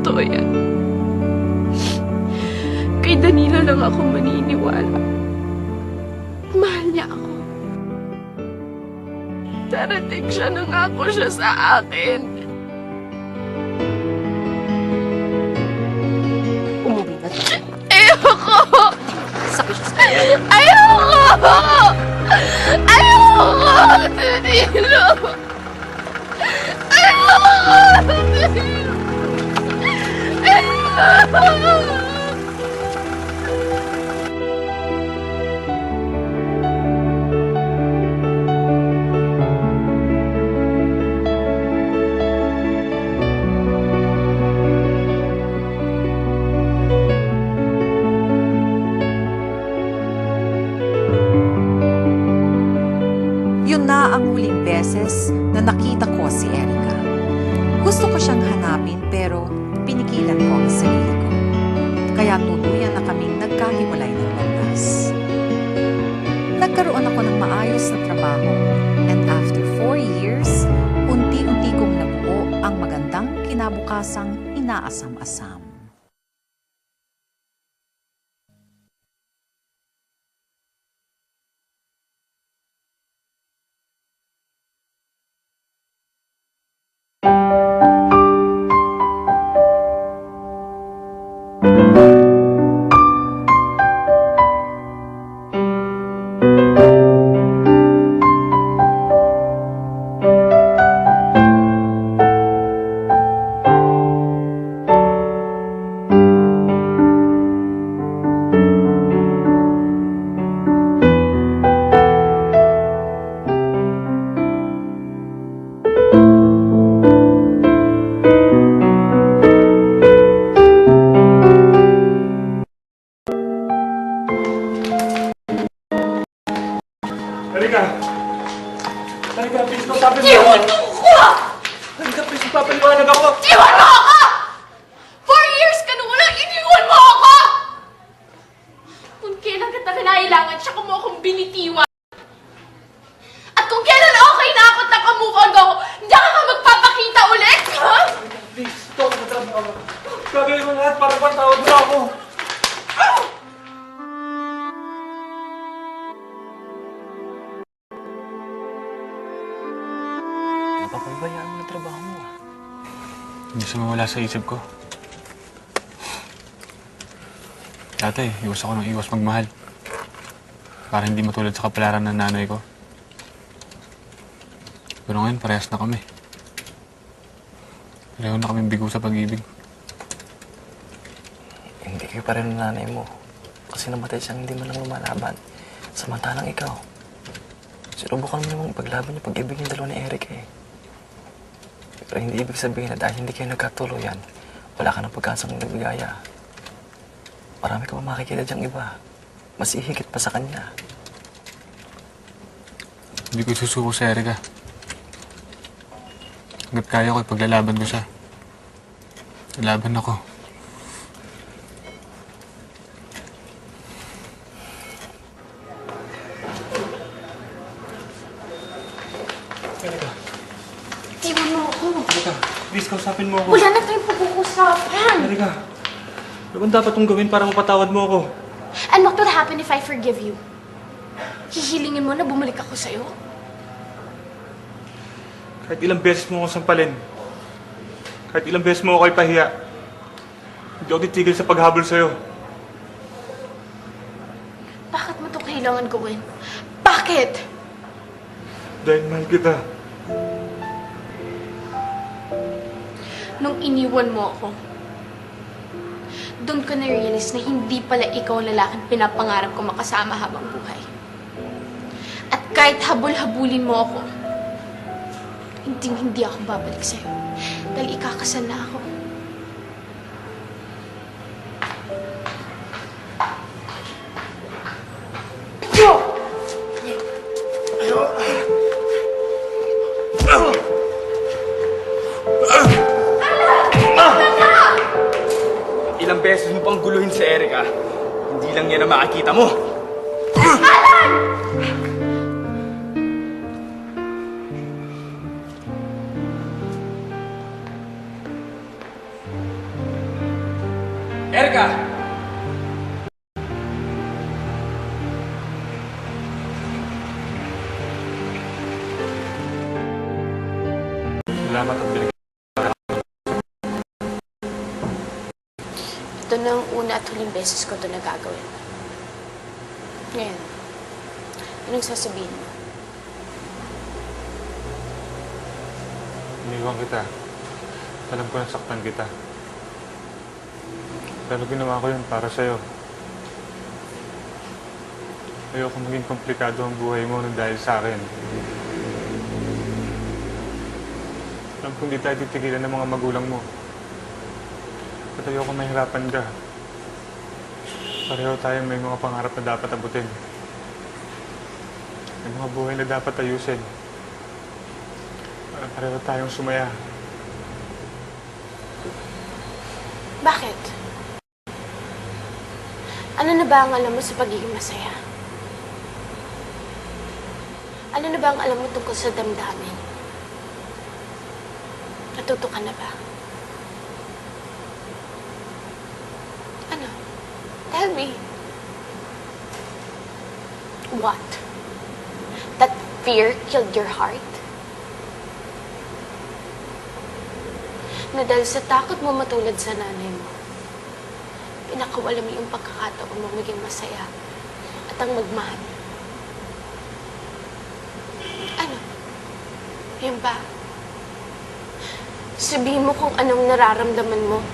totoo yan. Kay Danilo lang ako maniniwala. Mahal niya ako. Darating siya, nangako siya sa akin. Umuwi na tayo. Ayoko! Sakit siya sa kanya. Ayoko! Ayoko! Danilo! Ayoko! Danilo! Ayoko! Yun na ang huling beses na nakita ko si Erica. Gusto ko siyang hanapin pero pinigilan ko ang sarili ko. Kaya tuluyan na kaming nagkahiwalay ng landas. Nagkaroon ako ng maayos na trabaho and after 4 years, unti-unti kong nabuo ang magandang kinabukasang inaasam-asam. Halika! Halika, please, kausapin mo! Iwan mo ako! Halika, please, papaliwanag ako! Iwan mo ako! 4 years ka na walang iniwan mo ako! Kung kailan kita kinailangan, tsaka mo akong binitiwan. At kung kailan okay na ako at naka-move on ako, diyan ka magpapakita ulit, ha? Please, ito, matrabaho ako. Gagawin mo lahat para patawad mo ako. Napapabayaan mo na trabaho mo, ah. Hindi siya mawala sa isip ko. Dati, iwas ako ng iwas magmahal. Para hindi matulad sa kapalaran ng nanay ko. Pero ngayon, parehas na kami. Pareho na kaming bigo sa pag-ibig. Hindi kayo pa rin ng nanay mo. Kasi namatay siyang hindi man lang lumalaban. Samantalang ikaw. Sinubukan mo namang ipaglaban yung pag-ibig ng dalawa ni Eric eh. Pero hindi ibig sabihin na dahil hindi kayo nagkatuluyan, wala ka ng pagkasang nabigaya. Marami ka pa makikita diyang iba. Mas ihigit pa sa kanya. Hindi ko susuko sa Erica. Hanggat kaya ko, ipaglalaban ko siya. Lalaban ako. Iwan mo ako. Halika, please, kausapin mo ako. Wala na tayong pag-uusapan. Halika. Ano bang dapat mong gawin para mapatawad mo ako? And what will happen if I forgive you? Hihilingin mo na bumalik ako sa'yo? Kahit ilang beses mo ako sampalin. Kahit ilang beses mo ako ipahiya. Hindi ako titigil sa paghabol sa'yo. Bakit mo ito kailangan gawin? Bakit? Dahil mahal kita. Nung iniwan mo ako, doon ko na-realize na hindi pala ikaw ang lalaking pinapangarap ko makasama habang buhay. At kahit habol-habulin mo ako, hindi ako babalik sa'yo. Dahil ikakasal na ako. Ilang beses mo pang guluhin si Erica. Hindi lang yan ang makakita mo. salamat at binigyan. Ito na ang una at huling beses ko ito nagagawin. Ngayon, anong sasabihin mo? Iniwan kita. Alam ko nasaktan kita. Pero ginawa ko yun para sa'yo. Ayoko maging komplikado ang buhay mo nang dahil sa akin. Alam kong di tayo titigilan ng mga magulang mo. At ayoko mahirapan ka. Pareho tayong may mga pangarap na dapat abutin. May mga buhay na dapat ayusin. Pareho tayong sumaya. Bakit? Ano na ba ang alam mo sa pagiging masaya? Ano na ba ang alam mo tungkol sa damdamin? Natuto ka na ba? Ano? Tell me. What? That fear killed your heart? Na dahil sa takot mo matulad sa nanay mo, pinakawala mo yung pagkakataon mo maging masaya at ang magmahal. Ano? Yan ba? Sabihin mo kung anong nararamdaman mo.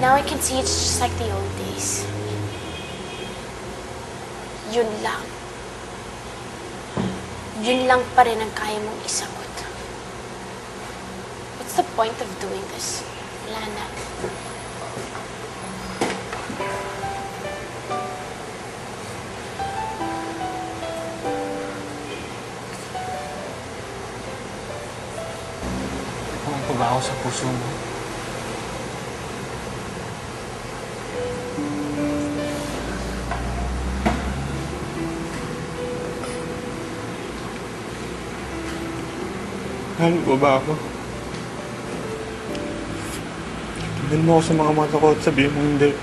Now I can see it's just like the old days. Yun lang. Yun lang pa rin ang kaya mong isagot. What's the point of doing this? Wala na. Kung pa ba ako sa puso mo? Mahal mo ba ako? Tingnan mo ako sa mga mata ko at sabihin mo hindi.